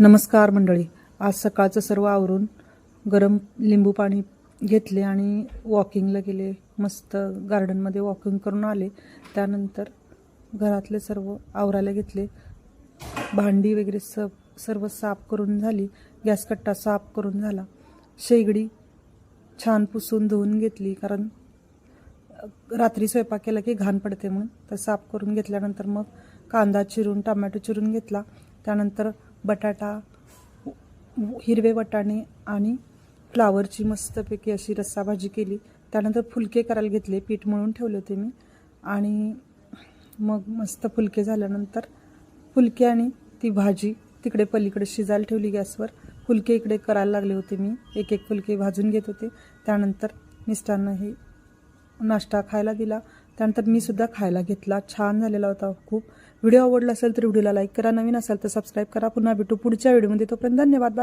नमस्कार मंडळी, आज सकाळचं सर्व आवरून गरम लिंबू पाणी घेतले आणि वॉकिंगला गेले. मस्त गार्डनमध्ये वॉकिंग करून आले. त्यानंतर घरातले सर्व आवरायला घेतले. भांडी वगैरे सर्व साफ करून झाली. गॅस कट्टा साफ करून झाला. शेगडी छान पुसून धुवून घेतली, कारण रात्री स्वयंपाक केला की घाण पडते म्हणून. तर साफ करून घेतल्यानंतर मग कांदा चिरून, टमॅटो चिरून घेतला. त्यानंतर बटाटा, हिरवे वाटाणे आणि फ्लावरची मस्तपैकी अशी रस्सा भाजी केली. त्यानंतर फुलके करायला घेतले. पीठ मळून ठेवले होते मी आणि मग मस्त फुलके झाल्यानंतर फुलके आणि ती भाजी तिकडे पलीकडे शिजायला ठेवली गॅसवर. फुलके इकडे करायला लागले होते मी. एक एक फुलके भाजून घेत होते. त्यानंतर मिस्टरांना हे नाश्ता खायला दिला. त्यानंतर मी सुद्धा खायला घेतला. छान झालेला होता खूप. व्हिडिओ आवडला असेल तर व्हिडिओला लाईक करा. नवीन असेल तर सबस्क्राईब करा. पुन्हा भेटू पुढच्या व्हिडिओमध्ये. तोपर्यंत धन्यवाद. बाय.